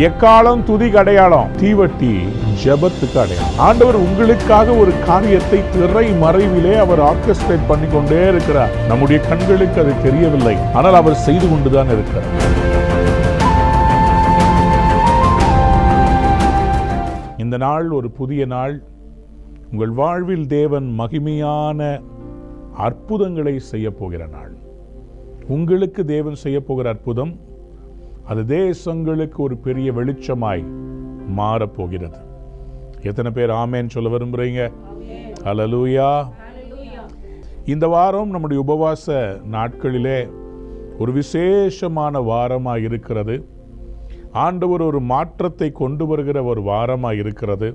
எக்காலம் துதிக்கு அடையாளம், தீவட்டி ஜெபத்துக்கு அடையாளம். ஆண்டவர் உங்களுக்காக ஒரு காரியத்தை திரை மறைவிலே அவர் ஆர்கெஸ்ட்ரேட் பண்ணி கொண்டே இருக்கிறார். நம்முடைய கண்களுக்கு அது தெரியவில்லை, ஆனால் அவர் செய்து கொண்டுதான் இருக்கிறார். இந்த நாள் ஒரு புதிய நாள். உங்கள் வாழ்வில் தேவன் மகிமையான அற்புதங்களை செய்ய போகிற நாள். உங்களுக்கு தேவன் செய்ய போகிற அற்புதம் அது தேசங்களுக்கு ஒரு பெரிய வெளிச்சமாய் மாறப்போகிறது. எத்தனை பேர் ஆமேன் சொல்ல விரும்புறீங்க? ஹல்லேலூயா. இந்த வாரம் நம்முடைய உபவாச நாட்களிலே ஒரு விசேஷமான வாரமாக இருக்கிறது. ஆண்டவர் ஒரு மாற்றத்தை கொண்டு வருகிற ஒரு வாரமாக இருக்கிறது.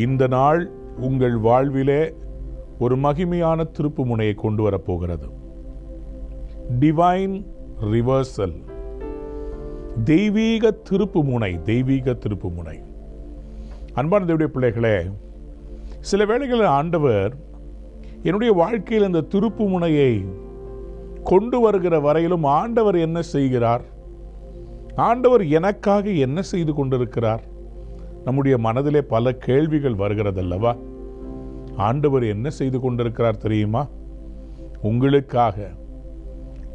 இந்த நாள் உங்கள் வாழ்விலே ஒரு மகிமையான திருப்பு முனையை கொண்டு வரப்போகிறது. டிவைன் ரிவர்சல், தெய்வீக திருப்பு முனை. தெய்வீக திருப்பு முனை. அன்பான தேவனுடைய பிள்ளைகளே, சில வேளைகளில் ஆண்டவர் என்னுடைய வாழ்க்கையில் இந்த திருப்பு முனையை கொண்டு வருகிற வரையிலும் ஆண்டவர் என்ன செய்கிறார், ஆண்டவர் எனக்காக என்ன செய்து கொண்டிருக்கிறார், நம்முடைய மனதிலே பல கேள்விகள் வருகிறதல்லவா? ஆண்டவர் என்ன செய்து கொண்டிருக்கிறார் தெரியுமா? உங்களுக்காக,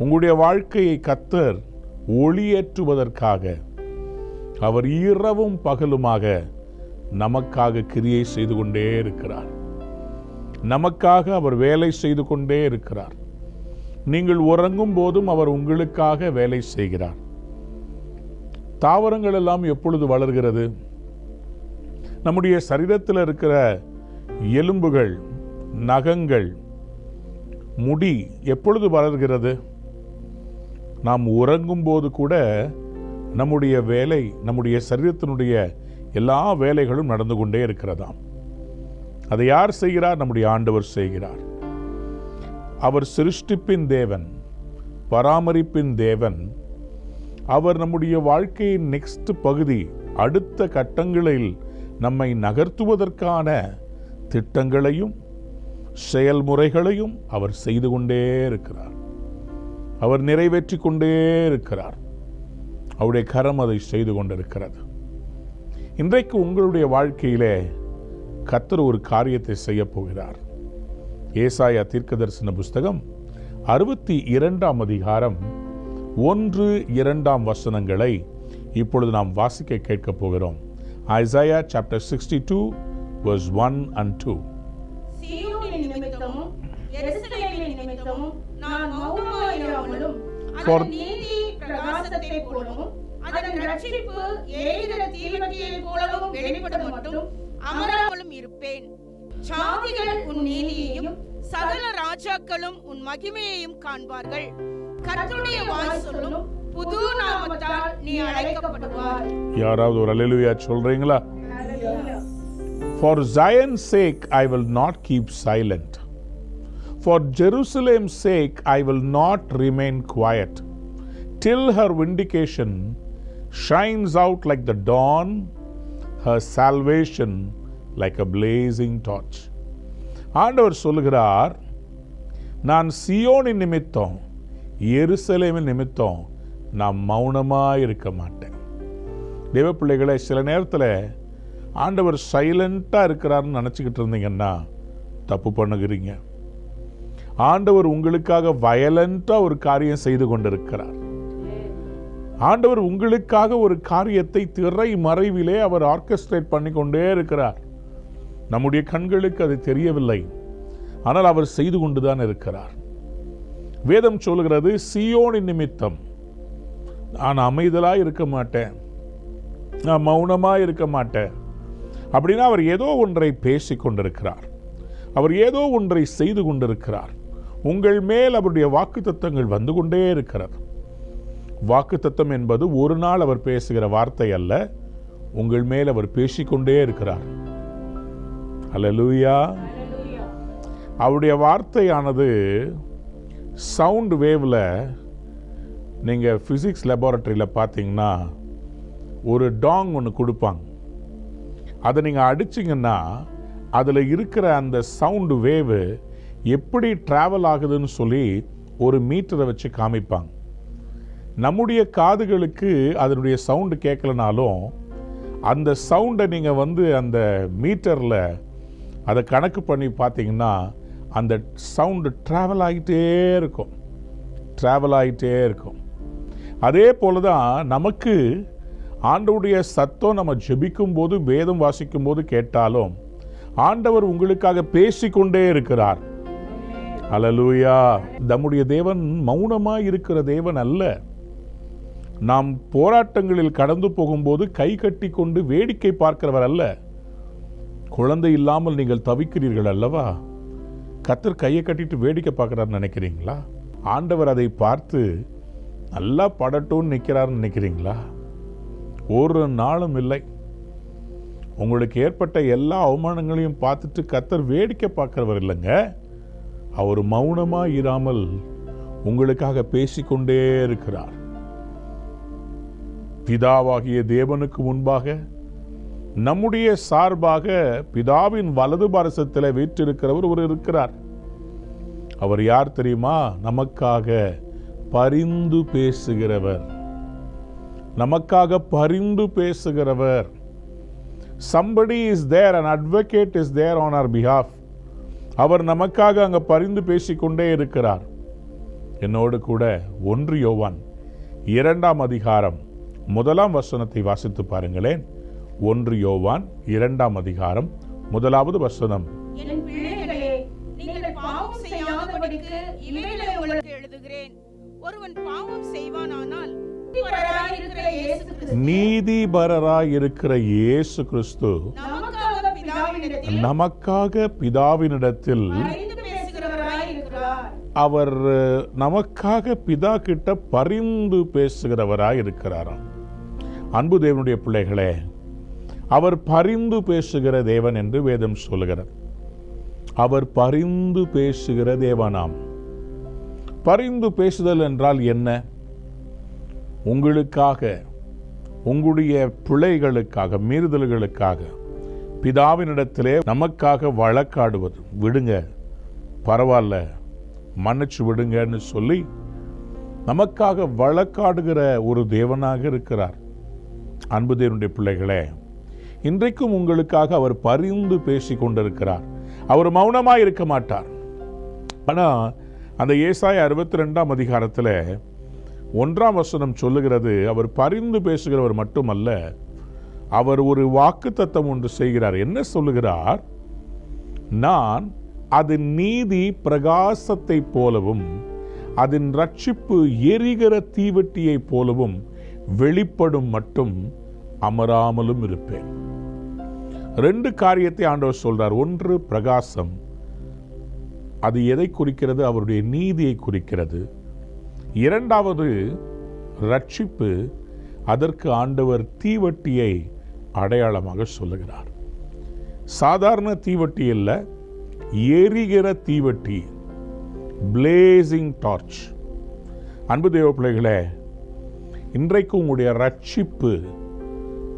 உங்களுடைய வாழ்க்கையை கர்த்தர் ஒளியேற்றுவதற்காக அவர் இரவும் பகலுமாக நமக்காக கிரியை செய்து கொண்டே இருக்கிறார். நமக்காக அவர் வேலை செய்து கொண்டே இருக்கிறார். நீங்கள் உறங்கும் போதும் அவர் உங்களுக்காக வேலை செய்கிறார். தாவரங்கள் எல்லாம் எப்பொழுது வளர்கிறது? நம்முடைய சரீரத்தில் இருக்கிற எலும்புகள், நகங்கள், முடி எப்பொழுது வளர்கிறது? நாம் உறங்கும் போது கூட நம்முடைய வேலை, நம்முடைய சரீரத்தினுடைய எல்லா வேலைகளும் நடந்து கொண்டே இருக்கிறதாம். அதை யார் செய்கிறார்? நம்முடைய ஆண்டவர் செய்கிறார். அவர் சிருஷ்டிப்பின் தேவன், பராமரிப்பின் தேவன். அவர் நம்முடைய வாழ்க்கையின் நெக்ஸ்ட் பகுதி, அடுத்த கட்டங்களில் நம்மை நகர்த்துவதற்கான திட்டங்களையும் செயல்முறைகளையும் அவர் செய்து கொண்டே இருக்கிறார். அவர் நிறைவேற்றி கொண்டே இருக்கிறார். அவருடைய கரம் அதை செய்து கொண்டிருக்கிறது. இன்றைக்கு உங்களுடைய வாழ்க்கையிலே கர்த்தர் ஒரு காரியத்தை செய்ய போகிறார். ஏசாயா தீர்க்கதரிசன புஸ்தகம் 62ஆம் அதிகாரம் 1-2 வசனங்களை இப்பொழுது நாம் வாசிக்க கேட்க போகிறோம். Isaiah chapter 62 verse 1 and 2. சீயோனின் நிமித்தமும் எருசலேமின் நிமித்தமும் நான் மௌனமாயிராமலும் அதன் நீதி பிரகாசத்தைப் போலவும் அதன் ரட்சிப்பு எரிகிற தீவட்டியைப் போலவும் வெளிப்படும் மட்டும் அமராமலும் இருப்பேன். ஜாதிகள் உன் நீதியையும் சகல ராஜாக்களும் உன் மகிமையையும் காண்பார்கள். கர்த்தருடைய வாய் சொல்லும் புது நாமத்தால் நீ அழைக்கப்படுவாய். யாராவது ஒரு அல்லேலூயா சொல்றீங்களா? For Zion's sake I will not keep silent. For Jerusalem's sake I will not remain quiet till her vindication shines out like the dawn, her salvation like a blazing torch. ஆண்டவர் சொல்லுகிறார், நான் சியோனின் நிமித்தம், எருசலேமின் நிமித்தம் நான் மௌனமாக இருக்க மாட்டேன். தேவ பிள்ளைகளை, சில நேரத்தில் ஆண்டவர் சைலண்டாக இருக்கிறார்னு நினச்சிக்கிட்டு இருந்தீங்கன்னா தப்பு பண்ணுகிறீங்க. ஆண்டவர் உங்களுக்காக வயலண்டாக ஒரு காரியம் செய்து கொண்டிருக்கிறார். ஆண்டவர் உங்களுக்காக ஒரு காரியத்தை திரை மறைவிலே அவர் ஆர்கெஸ்ட்ரேட் பண்ணி கொண்டே இருக்கிறார். நம்முடைய கண்களுக்கு அது தெரியவில்லை, ஆனால் அவர் செய்து கொண்டுதான் இருக்கிறார். வேதம் சொல்கிறது, சீயோனின் நிமித்தம் நான் அமைதலாக இருக்க மாட்டேன், நான் மௌனமாக இருக்க மாட்டேன். அப்படின்னா அவர் ஏதோ ஒன்றை பேசி கொண்டிருக்கிறார், அவர் ஏதோ ஒன்றை செய்து கொண்டிருக்கிறார். உங்கள் மேல் அவருடைய வாக்குத்தத்தங்கள் வந்து கொண்டே இருக்கிறது. வாக்குத்தத்தம் என்பது ஒரு நாள் அவர் பேசுகிற வார்த்தை அல்ல, உங்கள் மேல் அவர் பேசிக்கொண்டே இருக்கிறார். அல்லேலூயா. அவருடைய வார்த்தையானது சவுண்ட் வேவ்ல, நீங்கள் ஃபிசிக்ஸ் லெபார்ட்டரியில் பார்த்தீங்கன்னா ஒரு டாங் ஒன்று கொடுப்பாங்க. அதை நீங்கள் அடிச்சிங்கன்னா அதில் இருக்கிற அந்த சவுண்டு வேவு எப்படி ட்ராவல் ஆகுதுன்னு சொல்லி ஒரு மீட்டரை வச்சு காமிப்பாங்க. நம்முடைய காதுகளுக்கு அதனுடைய சவுண்டு கேட்கலனாலும் அந்த சவுண்டை நீங்கள் அந்த மீட்டரில் அதை கணக்கு பண்ணி பார்த்தீங்கன்னா அந்த சவுண்டு ட்ராவல் ஆகிட்டே இருக்கும். அதே போல தான் நமக்கு ஆண்டவருடைய சத்தம் நம்ம ஜெபிக்கும் போது, வேதம் வாசிக்கும் போது கேட்டாலும் ஆண்டவர் உங்களுக்காக பேசிக்கொண்டே இருக்கிறார். அல்லேலூயா. நம்முடைய தேவன் மௌனமாய் இருக்கிற தேவன் அல்ல. நாம் போராட்டங்களில் கடந்து போகும்போது கை கட்டி கொண்டு வேடிக்கை பார்க்கிறவர் அல்ல. குழந்தை இல்லாமல் நீங்கள் தவிக்கிறீர்கள் அல்லவா? கர்த்தர் கையை கட்டிட்டு வேடிக்கை பார்க்கிறார் நினைக்கிறீங்களா? ஆண்டவர் அதை பார்த்து நல்லா படட்டும்னு நிற்கிறார்னு நினைக்கிறீங்களா? ஒரு நாளும் இல்லை. உங்களுக்கு ஏற்பட்ட எல்லா அவமானங்களையும் பார்த்துட்டு கர்த்தர் வேடிக்கை பார்க்கிறவர் இல்லைங்க. அவர் மௌனமாக இராமல் உங்களுக்காக பேசிக்கொண்டே இருக்கிறார். பிதாவாகிய தேவனுக்கு முன்பாக நம்முடைய சார்பாக பிதாவின் வலது பாரசத்தில் வீற்றிருக்கிறவர் ஒரு இருக்கிறார். அவர் யார் தெரியுமா? நமக்காக பரிந்து பேசுகிறவர். Somebody is there, an advocate is there on our behalf. அவர் நமக்காக அங்க பரிந்து பேசிக்கொண்டே இருக்கிறார். என்னோடு கூட 1 யோவான் 2ஆம் அதிகாரம் 1ஆம் வசனத்தை வாசித்து பாருங்களேன். 1 யோவான் 2ஆம் அதிகாரம் 1வது வசனம். என் பிள்ளைகளே, நீங்கள் பாவம் செய்யாதபடிக்கு இவைகளை உங்களுக்கு எழுதுகிறேன். ஒருவன் பாவம் செய்வானானால் நீதிபரராய் இருக்கிற இயேசு கிறிஸ்து நமக்காக பிதாவினிடத்தில் அவர் நமக்காக பிதா கிட்ட பரிந்து பேசுகிறவராய் இருக்கிறாராம். அன்பு தேவனுடைய பிள்ளைகளே, அவர் பரிந்து பேசுகிற தேவன் என்று வேதம் சொல்லுகிறது. அவர் பரிந்து பேசுகிற தேவனாம். பரிந்து பேசுதல் என்றால் என்ன? உங்களுக்காக, உங்களுடைய பிழைகளுக்காக, மீறுதல்களுக்காக பிதாவினிடத்திலே நமக்காக வழக்காடுவது. விடுங்க, பரவாயில்ல, மன்னிச்சு விடுங்கன்னு சொல்லி நமக்காக வழக்காடுகிற ஒரு தேவனாக இருக்கிறார். அன்பு தேவனுடைய பிள்ளைகளே, இன்றைக்கும் உங்களுக்காக அவர் பரிந்து பேசி கொண்டிருக்கிறார். அவர் மௌனமாக இருக்க மாட்டார். ஆனால் அந்த ஏசாயா 62ஆம் அதிகாரத்தில் 1ஆம் வசனம் சொல்லுகிறது, அவர் பரிந்து பேசுகிறவர் மட்டுமல்ல, அவர் ஒரு வாக்குத்தத்தம் ஒன்று செய்கிறார். என்ன சொல்லுகிறார்? நான் அதன் நீதி பிரகாசத்தை போலவும் அதன் ரட்சிப்பு எரிகிற தீவட்டியை போலவும் வெளிப்படும் மட்டும் அமராமலும் இருப்பேன். 2 காரியத்தை ஆண்டவர் சொல்றார். ஒன்று பிரகாசம், அது எதை குறிக்கிறது? அவருடைய நீதியை குறிக்கிறது. 2வது ரட்சிப்பு, அதற்கு ஆண்டவர் தீவட்டியை அடையாளமாக சொல்லுகிறார். சாதாரண தீவட்டி அல்ல, எரிகிற தீவட்டி, பிளேசிங் டார்ச். அன்பு தேவ பிள்ளைகளே, இன்றைக்கு உங்களுடைய ரட்சிப்பு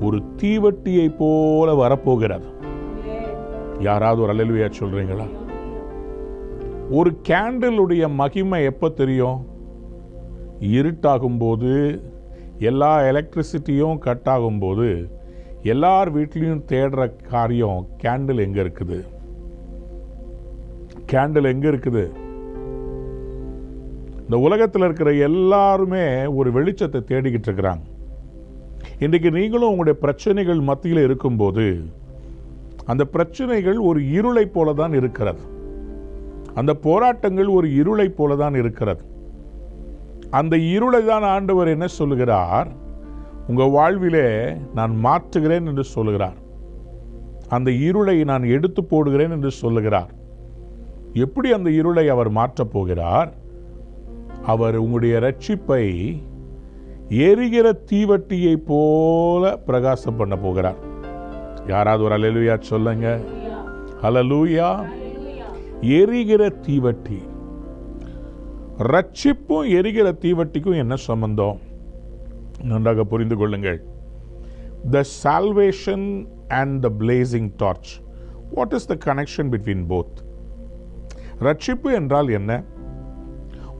ஒரு தீவட்டியை போல வரப்போகிறது. யாராவது ஒரு அல்லேலூயா சொல்றீங்களா? ஒரு கேண்டிலுடைய மகிமை எப்போ தெரியும்? இருட்டாகும்போது, எல்லா எலக்ட்ரிசிட்டியும் கட் ஆகும்போது, எல்லார் வீட்லேயும் தேடுற காரியம் கேண்டில் எங்கே இருக்குது? கேண்டில் எங்கே இருக்குது? இந்த உலகத்தில் இருக்கிற எல்லாருமே ஒரு வெளிச்சத்தை தேடிக்கிட்டு இருக்கிறாங்க. இன்றைக்கு நீங்களும் உங்களுடைய பிரச்சனைகள் மத்தியில் இருக்கும்போது அந்த பிரச்சனைகள் ஒரு இருளை போல தான் இருக்கிறது. அந்த போராட்டங்கள் ஒரு இருளை போல தான் இருக்கிறது. அந்த இருளை தான் ஆண்டவர் என்ன சொல்லுகிறார்? உங்கள் வாழ்விலே நான் மாற்றுகிறேன் என்று சொல்லுகிறார். அந்த இருளை நான் எடுத்து போடுகிறேன் என்று சொல்லுகிறார். எப்படி அந்த இருளை அவர் மாற்றப் போகிறார்? அவர் உங்களுடைய ரட்சிப்பை எரிகிற தீவட்டியை போல பிரகாசம் பண்ண போகிறார். யாராவது ஒரு அல்லேலூயா சொல்லுங்க. அல்லேலூயா. எரிகிற தீவட்டி. ரட்சிப்பும் எரிகிற தீவட்டிக்கும் என்ன சம்பந்தம்? நன்றாக புரிந்து கொள்ளுங்கள். The salvation and the blazing torch. What is the connection between both? ரட்சிப்பு என்றால் என்ன?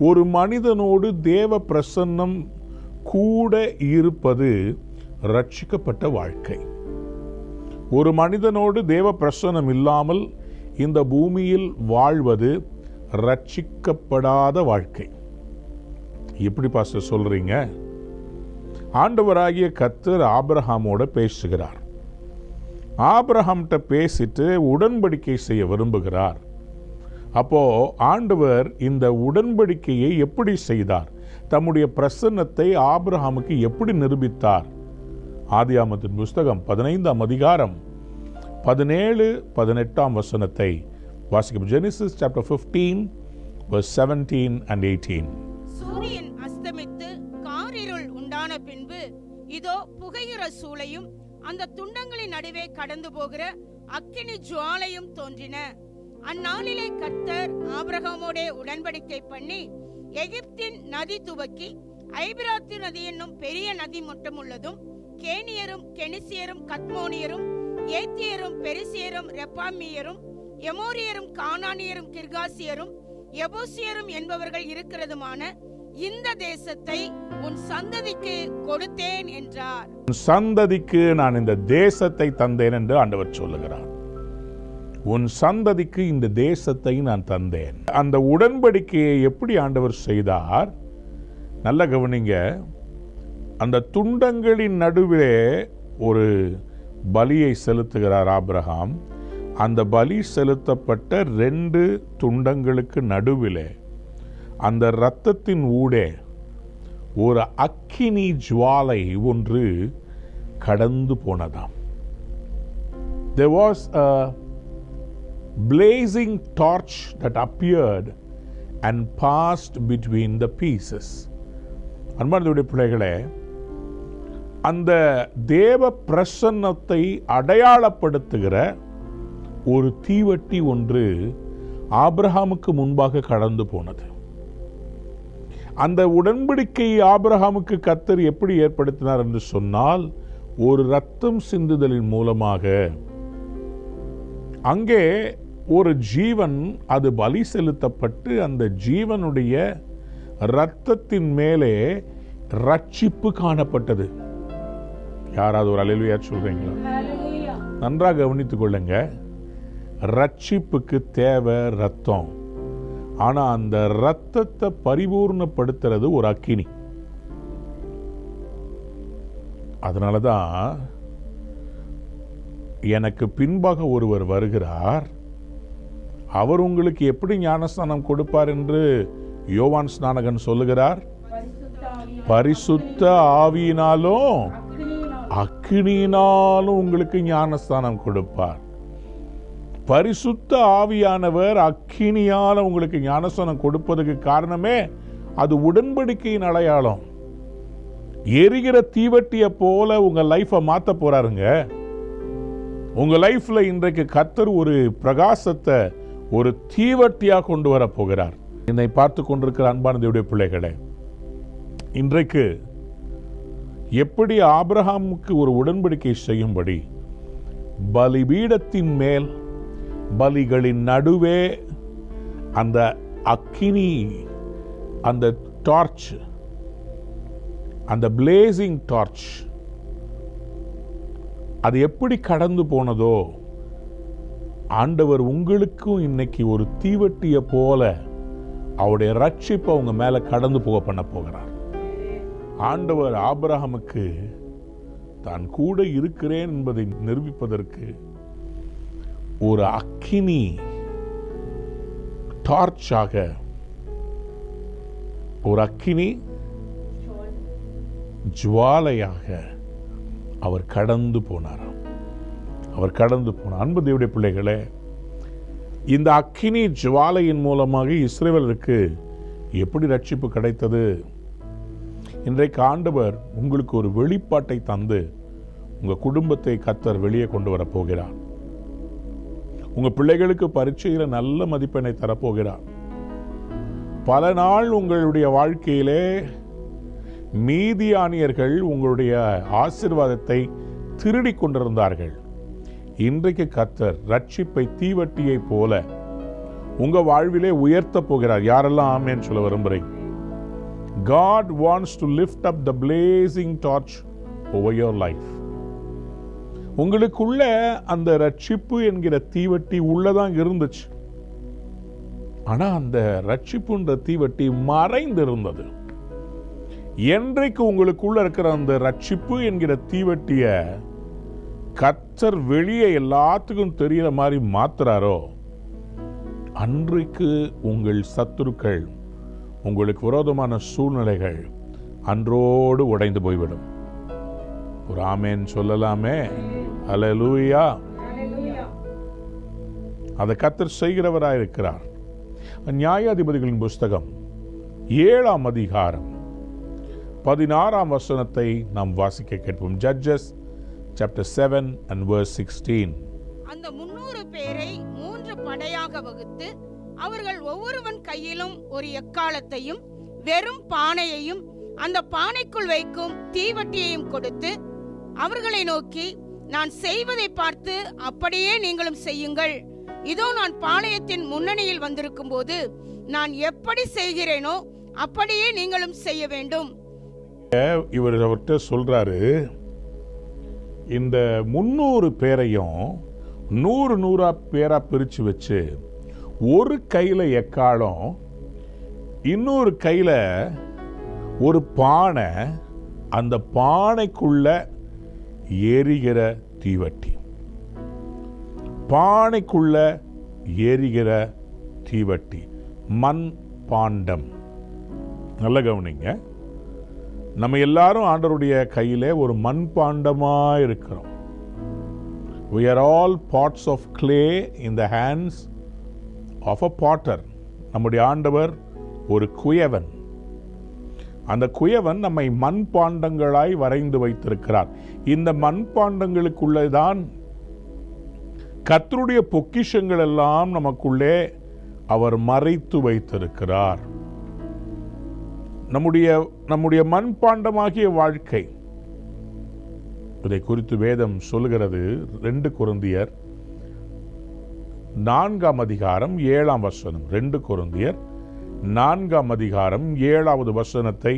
ஒரு மனிதனோடு தேவ பிரசன்னம் கூட இருப்பது ரட்சிக்கப்பட்ட வாழ்க்கை. ஒரு மனிதனோடு தேவ பிரசன்னம் இல்லாமல் இந்த பூமியில் வாழ்வது ரட்சிக்கப்படாத வாழ்க்கை. எப்படி பாஸ்டர் சொல்றீங்க? ஆண்டவராகிய கர்த்தர் ஆபிரகாமோட பேசுகிறார். ஆபிரகாம்கிட்ட பேசிட்டு உடன்படிக்கை செய்ய விரும்புகிறார். அப்போ ஆண்டவர் இந்த உடன்படிக்கையை எப்படி செய்தார்? தம்முடைய பிரசன்னத்தை ஆபிரகாமுக்கு எப்படி நிரூபித்தார்? ஆதியாகமத்தின் புஸ்தகம் 15ஆம் அதிகாரம் 17-18 வசனத்தை வாசிக்கும். Genesis chapter 15 verse 17 and 18. சூரியன் அஸ்தமித்து காரிருள் உண்டான பின்பு இதோ புகைகிற சூளையும் அந்த துண்டங்களின் நடுவே கடந்து போகிற அக்கினி ஜுவாலையும் தோன்றின. அந்நாளிலே கர்த்தர் ஆபிரகாமோடே உடன்படிக்கை பண்ணி எகிப்தின் நதி துவக்கி ஐபிராத்து நதி என்னும் பெரிய நதி மட்டும் உள்ளதும் கேனியரும் கெனிசியரும் கத்மோனியரும் ஏத்தியரும் பெரிசியரும் ரெப்பாமியரும் எமோரியரும் கானானியரும் கிர்காசியரும் எபூசியரும் என்பவர்கள் இருக்கிறதுமான இந்த தேசத்தை உன் சந்ததிக்கு கொடுத்தேன் என்றார். உன் சந்ததிக்கு நான் இந்த தேசத்தை தந்தேன் என்று ஆண்டவர் சொல்லுகிறார். உன் சந்ததிக்கு இந்த தேசத்தை நான் தந்தேன். அந்த உடன்படிக்கையை எப்படி ஆண்டவர் செய்தார்? நல்ல கவனிங்க. அந்த துண்டங்களின் நடுவே ஒரு பலியை செலுத்துகிறார் ஆபிரகாம். அந்த பலி செலுத்தப்பட்ட 2 துண்டங்களுக்கு நடுவிலே அந்த இரத்தத்தின் ஊடே ஒரு அக்கினி ஜுவாலை ஒன்று கடந்து போனதாம். There was a blazing torch that appeared and passed between the pieces. அன்பார்ந்தவருடைய பிள்ளைகளே, அந்த தேவ பிரசன்னத்தை அடையாளப்படுத்துகிற ஒரு தீவட்டி ஒன்று ஆபிரகாமுக்கு முன்பாக கடந்து போனது. அந்த உடன்படிக்கை ஆபிரகாமுக்கு கர்த்தர் எப்படி ஏற்படுத்தினார் என்று சொன்னால், ஒரு இரத்தம் சிந்துதலின் மூலமாக. அங்கே ஒரு ஜீவன் அது பலி செலுத்தப்பட்டு அந்த ஜீவனுடைய இரத்தத்தின் மேலே ரட்சிப்பு காணப்பட்டது. யாராவது ஒரு அல்லேலூயா சொல்றீங்களா? நன்றாக கவனித்துக் கொள்ளுங்க. ரட்சிப்புக்கு தேவை ரத்தம். ஆனா அந்த ரத்தத்தை பரிபூர்ணப்படுத்துறது ஒரு அக்கினி. அதனாலதான் எனக்கு பின்பாக ஒருவர் வருகிறார், அவர் உங்களுக்கு எப்படி ஞானஸ்நானம் கொடுப்பார் என்று யோவான் ஸ்நானகன் சொல்லுகிறார். பரிசுத்த ஆவியினாலும் அக்கினியினாலும் உங்களுக்கு ஞானஸ்நானம் கொடுப்பார். பரிசுத்த ஆவியானவர் அக்கினியால உங்களுக்கு ஞானஸ்நானம் கொடுப்பதற்கு காரணமே அது உடன்படிக்கையின் அடையாளம். எரிகிற தீவட்டியை போல உங்க லைஃபை மாத்த போறாருங்க. உங்க லைஃப்ல இன்றைக்கு கர்த்தர் ஒரு பிரகாசத்தை ஒரு தீவட்டியா கொண்டு வர போகிறார். என்னை பார்த்து கொண்டிருக்கிற அன்பான தேவனுடைய பிள்ளைகளே, இன்றைக்கு எப்படி ஆபிரகாமுக்கு ஒரு உடன்படிக்கை செய்யும்படி பலிபீடத்தின் மேல் பலிகளின் நடுவே அந்த அக்கினி, அந்த டார்ச், அந்த பிளேசிங் டார்ச் அது எப்படி கடந்து போனதோ, ஆண்டவர் உங்களுக்கும் இன்னைக்கு ஒரு தீவட்டியை போல அவருடைய ரட்சிப்பை உங்க மேல கடந்து போக பண்ண போகிறார். ஆண்டவர் ஆபிரகாமுக்கு தான் கூட இருக்கிறேன் என்பதை நிரூபிப்பதற்கு ஒரு அக்கினி டார்ச்சாக, ஒரு அக்கினி ஜுவாலையாக அவர் கடந்து போனாராம். அவர் கடந்து போனார். அன்பு தேவனுடைய பிள்ளைகளே, இந்த அக்கினி ஜுவாலையின் மூலமாக இஸ்ரவேலருக்கு எப்படி ரட்சிப்பு கிடைத்தது? இன்றைக்கு ஆண்டவர் உங்களுக்கு ஒரு வெளிப்பாட்டை தந்து உங்க குடும்பத்தை கர்த்தர் வெளியே கொண்டு வர போகிறார். உங்க பிள்ளைகளுக்கு பரீட்சையில நல்ல மதிப்பெண்ணை தரப்போகிறார். பல நாள் உங்களுடைய வாழ்க்கையிலே மீதியானியர்கள் உங்களுடைய ஆசீர்வாதத்தை திருடி கொண்டிருந்தார்கள். இன்றைக்கு கர்த்தர் ரட்சிப்பை தீவட்டியை போல உங்க வாழ்விலே உயர்த்த போகிறார். யாரெல்லாம் ஆமென் சொல்ல விரும்புறீங்க? God wants to lift up the blazing torch over your life. உங்களுக்குள்ள அந்த ரட்சிப்பு என்கிற தீவட்டி உள்ளதான் இருந்துச்சு. ஆனா அந்த ரட்சிப்புன்ற தீவட்டி மறைந்திருந்தது. என்றைக்கு உங்களுக்குள்ள இருக்கிற அந்த ரட்சிப்பு என்கிற தீவட்டிய கர்த்தர் வெளியே எல்லாத்துக்கும் தெரிகிற மாதிரி மாத்துறாரோ, அன்றைக்கு உங்கள் சத்துருக்கள், உங்களுக்கு விரோதமான சூழ்நிலைகள் அன்றோடு உடைந்து போய்விடும். ஒரு ஆமேன் சொல்லலாமே. அல்லேலூயா. அதை கர்த்தர் செய்கிறவராயிருக்கிறார். நியாயாதிபதிகளின் புஸ்தகம் 7ஆம் அதிகாரம் 16ஆம் வசனத்தை நாம் வாசிக்க கேட்போம். Judges chapter 7 and verse 16. அந்த 300 பேரை 3 படையாக வகுத்து அவர்கள் ஒவ்வொருவன் கையிலும் ஒரு எக்காளத்தையும் வெறும் பானையையும் அந்த பானைக்குள் வைக்கும் தீவட்டியையும் கொடுத்து அவர்களை நோக்கி, நான் செய்வதை பார்த்து அப்படியே நீங்களும் செய்யுங்கள். இதோ நான் பாளையத்தின் முன்னணியில் வந்திருக்கும் போது நான் எப்படி செய்கிறேனோ அப்படியே நீங்களும் செய்ய வேண்டும். இவர் அவர்கிட்ட சொல்றாரு, இந்த 300 பேரையும் 100 பேரா பிரிச்சு வச்சு ஒரு கையில எக்காளம், இன்னொரு கையில ஒரு பானை, அந்த பானைக்குள்ள எரிகிற தீவட்டி. பானைக்குள்ள எரிகிற தீவட்டி, மண் பாண்டம். நல்ல கவனிங்க, நம்ம எல்லாரும் ஆண்டவருடைய கையிலே ஒரு மண் பாண்டமா இருக்கிறோம். We are all pots of clay in the hands of a potter. நம்முடைய ஆண்டவர் ஒரு குயவன். அந்த குயவன் நம்மை மண் பாண்டங்களாய் வரைந்து வைத்திருக்கிறார். இந்த மண் பாண்டங்களுக்குள்ளேதான் கர்த்தருடைய பொக்கிஷங்கள் எல்லாம் நமக்குள்ளே அவர் மறைத்து வைத்திருக்கிறார். நம்முடைய மண்பாண்டமாகிய வாழ்க்கை, இதை குறித்து வேதம் சொல்லுகிறது. 2 கொரிந்தியர் 4ஆம் அதிகாரம் 7ஆம் வசனம். 2 கொரிந்தியர் 4ஆம் அதிகாரம் 7வது வசனத்தை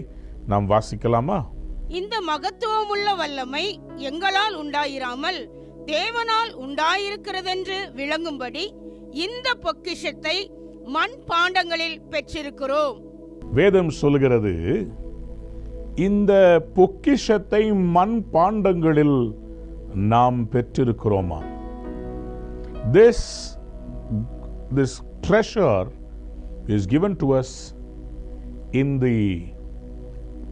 நாம் வாசிக்கலாமா? இந்த மகத்துவமுள்ள வல்லமை எங்களால் உண்டாயிராமல் தேவனால் உண்டாயிருக்கிறதென்று விளங்கும்படி இந்த பொக்கிஷத்தை மண் பாண்டங்களில் பெற்றிருக்கிறோம். வேதம் சொல்லுகிறது, இந்த பொக்கிஷத்தை மண் பாண்டங்களில் நாம் பெற்றிருக்கிறோமா? This treasure is given to us in the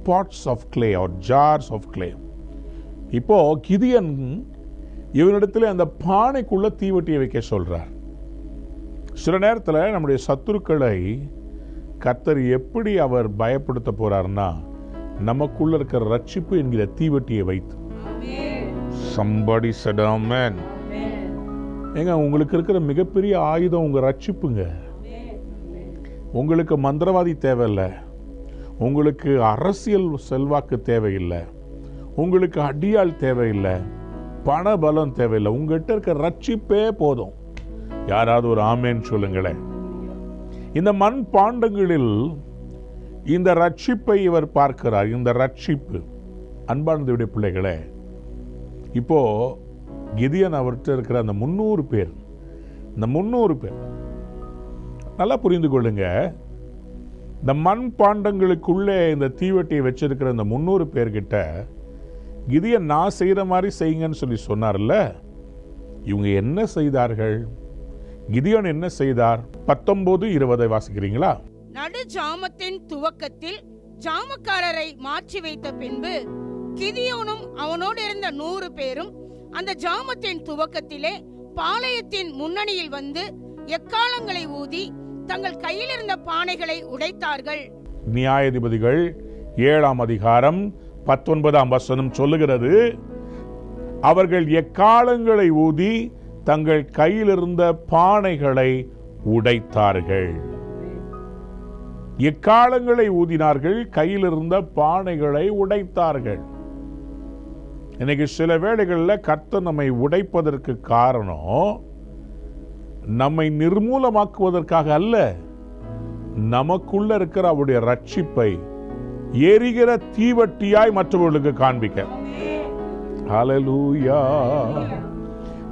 pots of clay or jars of clay. இப்போ கிதியன் இவனிடத்தில் அந்த பானைக்குள்ள தீவட்டியை வைக்க சொல்றார். சில நேரத்தில் நம்முடைய சத்துருக்களை கர்த்தர் எப்படி அவர் பயப்படுத்த போறார்னா, நமக்குள்ள இருக்கிற ரட்சிப்பு என்கிற தீவட்டியை வைத்து. Somebody said amen. ஏங்க, உங்களுக்கு இருக்கிற மிகப்பெரிய ஆயுதம் உங்க ரட்சிப்புங்க. உங்களுக்கு மந்திரவாதி தேவையில்லை, உங்களுக்கு அரசியல் செல்வாக்கு தேவையில்லை, உங்களுக்கு அடியாள் தேவையில்லை, பண பலம் தேவையில்லை. உங்ககிட்ட இருக்கிற ரட்சிப்பே போதும். யாராவது ஒரு ஆமேன் சொல்லுங்களேன். இந்த மண் பாண்டங்களில் இந்த ரட்சிப்பை இவர் பார்க்கிறார். இந்த ரட்சிப்பு, அன்பானதுடைய பிள்ளைகளே, இப்போ கிதியன் அவர்கிட்ட இருக்கிற அந்த 300 பேர், இந்த 300 பேர் நல்லா புரிந்து கொள்ளுங்க. இந்த மண் பாண்டங்களுக்குள்ளே இந்த தீவட்டியை வச்சிருக்கிற இந்த 300 பேர்கிட்ட கிதியன் நான் செய்கிற மாதிரி செய்யுங்கன்னு சொல்லி சொன்னார்ல. இவங்க என்ன செய்தார்கள்? கிதியோன் என்ன செய்தார்? 19:20 வாசிக்கிறீங்களா? நடு ஜாமத்தின் துவக்கத்தில் ஜாமக்காரரை மாற்றி வைத்த பின்பு கிதியோனும் அவனோடு இருந்த 100 பேரும் அந்த ஜாமத்தின் துவக்கத்திலே பாளையத்தின் முன்னணியில் வந்து எக்காளங்களை ஊதி தங்கள் கையில் இருந்த பானைகளை உடைத்தார்கள். நியாயாதிபதிகள் 7ஆம் அதிகாரம் 19ஆம் வசனம் சொல்லுகிறது, அவர்கள் எக்காளங்களை ஊதி தங்கள் கையில் இருந்த பானைகளை உடைத்தார்கள். எக்காளங்களை ஊதினார்கள், கையில் இருந்த பானைகளை உடைத்தார்கள். இன்னைக்கு சில வேளைகளில் கர்த்தர் நம்மை உடைப்பதற்கு காரணம் நம்மை நிர்மூலமாக்குவதற்காக அல்ல, நமக்குள்ள இருக்கிற அவருடைய ரட்சிப்பை எரிகிற தீவட்டியாய் மற்றவர்களுக்கு காண்பிக்க. ஹல்லேலூயா,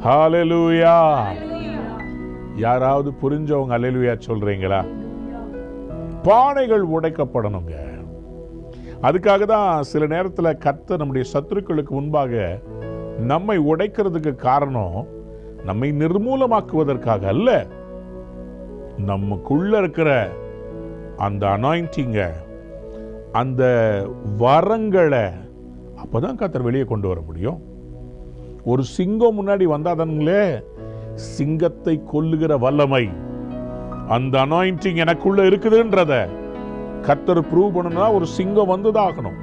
ஹல்லேலூயா. யாராவது புரிஞ்சவங்க ஹல்லேலூயா சொல்றீங்களா? பானைகள் உடைக்கப்படணுங்க. அதுக்காக தான் சில நேரத்தில் கர்த்தர் நம்முடைய சத்துருக்களுக்கு முன்பாக நம்மை உடைக்கிறதுக்கு காரணம் நம்மை நிர்மூலமாக்குவதற்காக அல்ல, நமக்குள்ள இருக்கிற அந்த அனாயிண்டிங்க, அந்த வரங்களை அப்பதான் கர்த்தர் வெளியே கொண்டு வர முடியும். ஒரு சிங்கம் முன்னாடி வந்தாதானுங்களே சிங்கத்தை கொல்லுகிற வல்லமை, அந்த அனாயிண்டிங் எனக்குள்ள இருக்குதுன்றத கர்த்தர் ப்ரூவ் பண்ணணும்னா ஒரு சிங்கம் வந்துதாகணும்,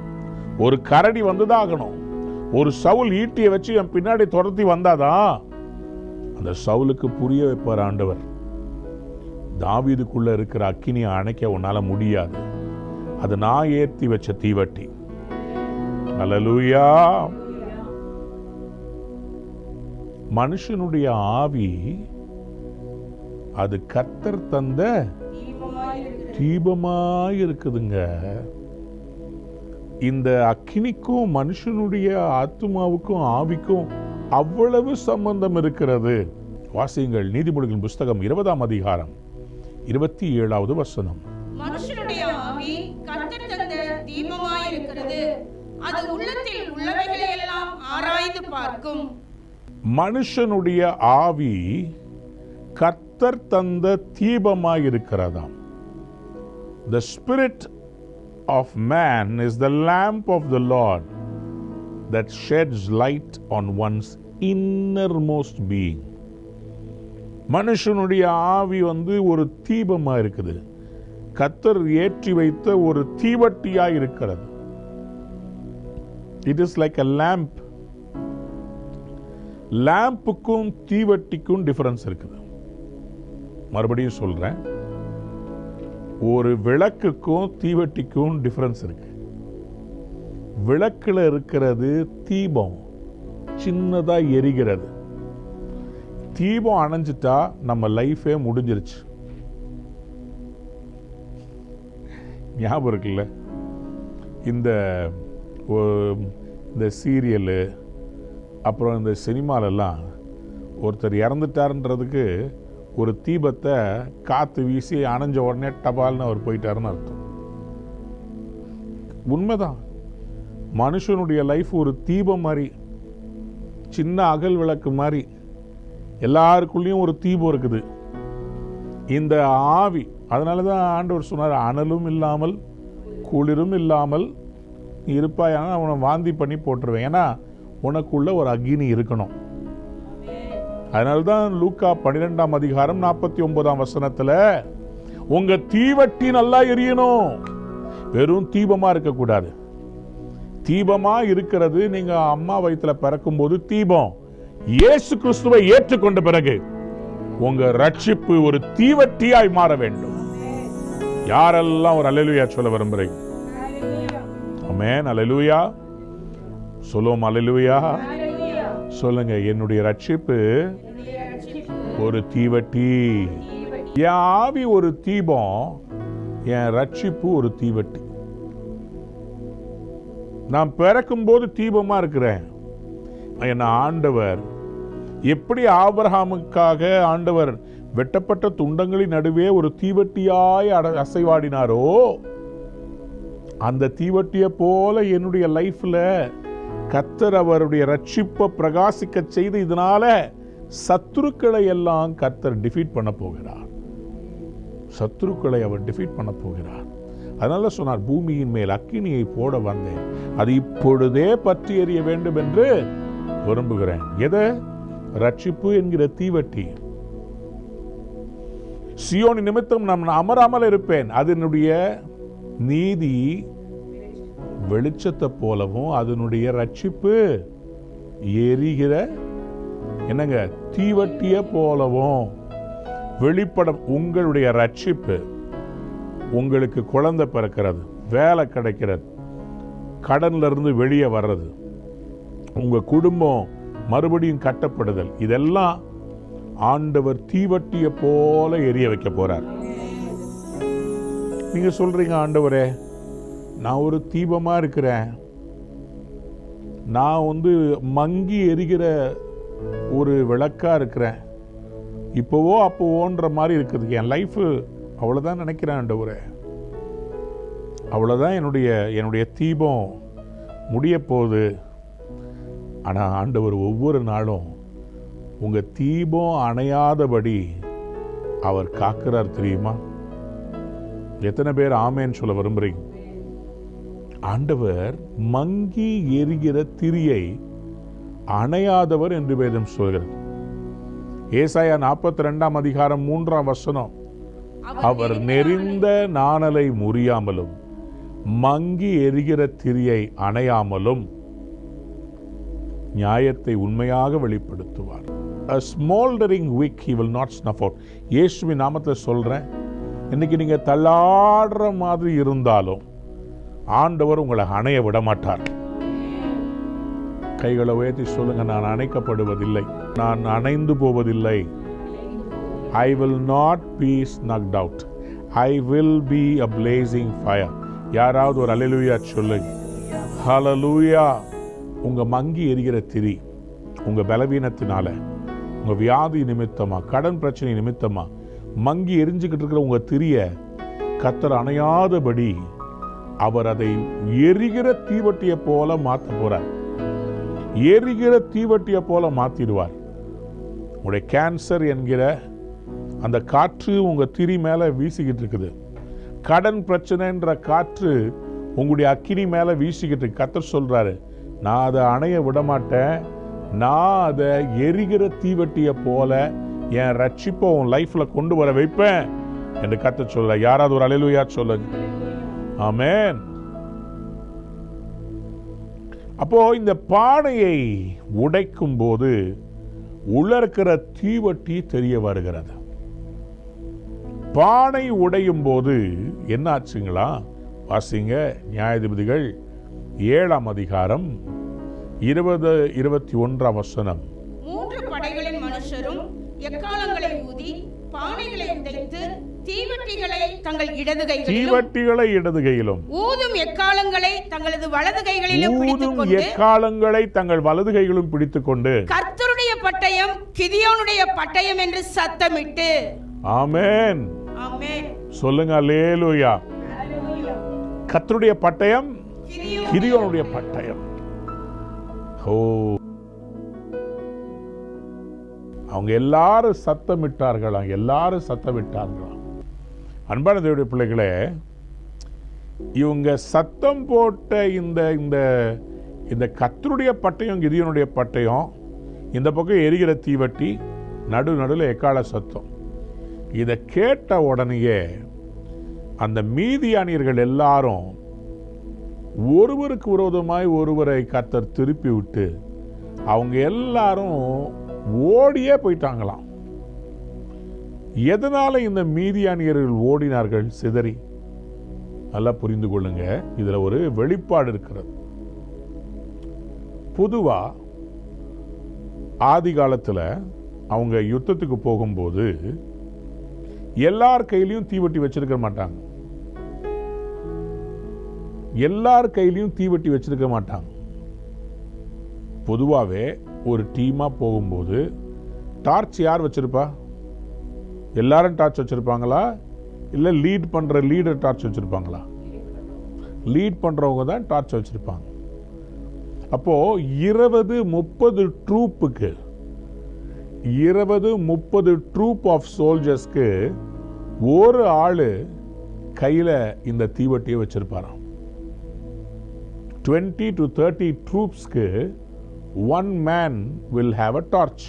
ஒரு கரடி வந்துதாகணும். ஒரு சவுல் ஈட்டியை வச்சு என் பின்னாடி துரத்தி வந்தாதான் அந்த சவுலுக்கு புரிய வைப்பார் ஆண்டவர். தாவீதுக்குள்ள இருக்கிற அக்கினியை அணைக்க உன்னால முடியாது, அது நான் ஏற்றி வச்ச தீவட்டி. ஹல்லேலூயா. மனுஷனுடைய ஆவி அது கர்த்தர் தந்த தீபமாய் இருக்குதுங்க. இந்த அக்கினிக்கும் மனுஷனுடைய ஆத்துமாவுக்கும் ஆவிக்கும் அவ்வளவு சம்பந்தம் இருக்கிறது. வாசியுங்கள் நீதிமொழிகளின் புஸ்தகம் 20ஆம் அதிகாரம் 27வது வசனம். மனுஷனுடைய ஆவி கர்த்தர் தந்த தீபமாய் இருக்கிறது, அது உள்ளத்தில் உள்ளவைகளை எல்லாம் ஆராய்ந்து பார்க்கும். மனுஷனுடைய ஆவி கர்த்தர் தந்த தீபமாய் இருக்கிறதாம். The spirit of man is the lamp of the Lord that sheds light on one's innermost being. மனுஷனுடைய ஆவி ஒரு தீபமா இருக்குது, கர்த்தர் ஏற்றி வைத்த ஒரு தீவட்டியா இருக்கிறது. It is like a lamp. லேம்புக்கும் தீவட்டிக்கும் டிஃபரன்ஸ் இருக்குது. மறுபடியும் சொல்றேன், ஒரு விளக்குக்கும் தீவட்டிக்கும் டிஃபரன்ஸ் இருக்கு. விளக்குல இருக்கிறது தீபம், சின்னதா எரிகிறது. தீபம் அணைஞ்சிட்டா நம்ம லைஃபே முடிஞ்சிருச்சு. ஞாபகம் இருக்குல்ல, இந்த சீரியலு அப்புறம் இந்த சினிமாலெல்லாம் ஒருத்தர் இறந்துட்டாருன்றதுக்கு ஒரு தீபத்தை காற்று வீசி அணைஞ்ச உடனே டபால்னு அவர் போயிட்டாருன்னு அர்த்தம். உண்மைதான், மனுஷனுடைய லைஃப் ஒரு தீபம் மாதிரி, சின்ன அகல் விளக்கு மாதிரி. எல்லாருக்குள்ளேயும் ஒரு தீபம் இருக்குது. இந்த ஆவி, அதனால தான் ஆண்டவர் சொன்னார், அனலும் இல்லாமல் குளிரும் இல்லாமல் இருப்பாயான அவனை வாந்தி பண்ணி போட்டுருவேன். ஏன்னா உனக்குள்ள ஒரு அக்னி இருக்கணும். அதனால்தான் லூக்கா 12ஆம் அதிகாரம் 49ஆம் வசனத்துல உங்க தீவட்டி நல்லா எரியணும். வெறும் தீபமா இருக்கக்கூடாது. தீபமா இருக்கிறது நீங்க அம்மா வயிற்றுல பிறக்கும் போது தீபம். இயேசு கிறிஸ்துவை ஏற்றுக்கொண்ட பிறகு உங்க ரட்சிப்பு ஒரு தீவட்டியாய் மாற வேண்டும். யாரெல்லாம் ஒரு அல்லேலூயா சொல்ல விரும்புறீங்க? ஆமென், அல்லேலூயா சொல்லுவோம். அல்லேலூயா சொல்லுங்க. என்னுடைய ரட்சிப்பு ஒரு தீவட்டி. என் ஆவி ஒரு தீபம், என் ரட்சிப்பு ஒரு தீவட்டி. நான் பிறக்கும் போது தீபமா இருக்கிறேன். என் ஆண்டவர் எப்படி ஆபிரகாமுக்காக ஆண்டவர் வெட்டப்பட்ட துண்டங்களின் நடுவே ஒரு தீவட்டியாய் அசைவாடினாரோ, அந்த தீவட்டியை போல என்னுடைய லைஃப்ல கர்த்தர் அவருடைய ரட்சிப்பை பிரகாசிக்க செய்து இதனால சத்துருக்களை எல்லாம் கர்த்தர் டிஃபீட் பண்ண போகிறார். சத்துருக்களை அவர் டிஃபீட் பண்ண போகிறார். அதனால சொன்னார், பூமியின் மேல் அக்கினியை போட வந்தேன், அது இப்பொழுதே பற்றி எறிய வேண்டும் என்று விரும்புகிறேன். எதை? ரட்சிப்பு என்கிற தீவட்டி. சியோனி நிமித்தம் நான் அமராமல் இருப்பேன், அதனுடைய நீதி வெளிச்சத்தை போலவும் அதனுடைய ரட்சிப்பு எரிகிற என்னங்க தீவட்டிய போலவும் வெளிப்படும். உங்களுடைய ரட்சிப்பு, உங்களுக்கு குழந்தை பிறக்கிறது, வேலை கிடைக்கிறது, கடன்ல இருந்து வெளியே வர்றது, உங்க குடும்பம் மறுபடியும் கட்டப்படுதல், இதெல்லாம் ஆண்டவர் தீவட்டிய போல எரிய வைக்க போறார். நீங்க சொல்றீங்க, ஆண்டவரே நான் ஒரு தீபமா இருக்கிறேன், நான் மங்கி எரிகிற ஒரு விளக்கா இருக்கிறேன், இப்போவோ அப்போவோன்ற மாதிரி இருக்குது என் லைஃப். அவ்வளோதான் நினைக்கிறேன் ஆண்டவரே, அவ்வளோதான் என்னுடைய தீபம் முடிய போகுது. ஆனால் ஆண்டவர் ஒவ்வொரு நாளும் உங்கள் தீபம் அணையாதபடி அவர் காக்கிறார் தெரியுமா? எத்தனை பேர் ஆமேன்னு சொல்ல விரும்புறீங்க? ஆண்டவர் மங்கி எரிகிற திரியை அணையாதவர் என்று வேதம் சொல்கிறது. ஏசாயா 42 அதிகாரம் 3 அவர் நெறிந்த நாணலை முறியாமலும் மங்கி எரிகிற திரியை அணையாமலும் நியாயத்தை உண்மையாக வெளிப்படுத்துவார். A smoldering wick he will not snuff out. இயேசுவின் நாமத்தில் சொல்றேன், இன்னைக்கு நீங்க தள்ளாடுற மாதிரி இருந்தாலும் ஆண்டவர் உங்களை அணைய விட மாட்டார். கைகளை உயர்த்தி சொல்லுங்க, நான் அணைக்கப்படுவதில்லை, நான் அணைந்து போவதில்லை. I will not be snuffed out. I will be a blazing fire. யாராவது ஒரு அல்லேலூயா சொல்லுங்க. ஹல்லேலூயா. உங்க மங்கி எரிகிற திரி, உங்க பலவீனத்தினால, உங்க வியாதி நிமித்தமா, கடன் பிரச்சனை நிமித்தமா மங்கி எரிஞ்சுக்கிட்டு இருக்கிற உங்க திரிய கர்த்தர் அணையாதபடி அவர் அதை எரிகிற தீவட்டியை போல மாற்ற போறார். எரிகிற தீவட்டியை போல மாத்திடுவார். உங்களுடைய கேன்சர் என்கிற அந்த காற்று உங்க திரி மேல வீசிக்கிட்டு இருக்குது. கடன் பிரச்சனைன்ற காற்று உங்களுடைய அக்கினி மேல வீசிக்கிட்டு இருக்கு. கர்த்தர் சொல்றாரு, நான் அதை அணைய விட மாட்டேன், நான் அதை எரிகிற தீவட்டியை போல என் ரட்சிப்பை உன் லைஃப்ல கொண்டு வர வைப்பேன் என்று கர்த்தர் சொல்றார். யாராவது ஒரு அல்லேலூயா சொல்லுங்க. ஆமென். அப்போ இந்த பானையை உடைக்கும் போது உள்ள இருக்கிற தீவட்டி தெரிய வருகிறது. பானை உடையும் போது என்ன ஆச்சுங்களா? வாசிங்க, நியாயாதிபதிகள் 7 அதிகாரம் 20-21 3 படைகளின் மனுஷரும் எக்காளங்களை ஊதி பானைகளை உடைத்து தீவட்டிகளை தங்கள் இடது கையிலும் ஊதும் எக்காளங்களை தங்களது வலது கைகளிலும் பிடித்துக்கொண்டு கர்த்தருடைய பட்டயம் கிதியோனுடைய பட்டயம் என்று சத்தமிட்டு. ஆமென். ஆமென். சொல்லுங்க அல்லேலூயா. கர்த்தருடைய பட்டயம் கிதியோனுடைய பட்டயம். அவங்க எல்லாரும் சத்தமிட்டார்களாம். அன்பான தேவனுடைய பிள்ளைகளே, இவங்க சத்தம் போட்ட இந்த கர்த்தருடைய பட்டயம் கிதியோனுடைய பட்டயம், இந்த பக்கம் எரிகிற தீவட்டி, நடுவில் எக்கால சத்தம். இதை கேட்ட உடனேயே அந்த மீதியானியர்கள் எல்லாரும் ஒருவருக்கு விரோதமாய் ஒருவரை கர்த்தர் திருப்பி விட்டு அவங்க எல்லாரும் ஓடியே போயிட்டாங்களாம். எதனால இந்த மீதியானியர்கள் ஓடினார்கள் சிதறி? நல்லா புரிந்து கொள்ளுங்க, இதுல ஒரு வெளிப்பாடு இருக்கிறது. பொதுவா ஆதி காலத்துல அவங்க யுத்தத்துக்கு போகும்போது எல்லார் கையிலையும் தீவட்டி வச்சிருக்க மாட்டாங்க. பொதுவாகவே ஒரு டீமா போகும்போது டார்ச் யார் வச்சிருப்பா? எல்லாரும் டார்ச் வச்சிருப்பாங்களா? இல்லை லீட் பண்ற லீடர் டார்ச் வச்சிருப்பாங்களா? லீட் பண்றவங்க தான் டார்ச் வச்சிருப்பாங்க. அப்போ 20-30 ட்ரூப்புக்கு 20-30 ட்ரூப் ஆஃப் சோல்ஜர்ஸ்க்கு ஒரு ஆளு கையில இந்த தீவட்டியை வச்சிருப்பாராம். 20-30 ட்ரூப்ஸ்க்கு one man will have a torch.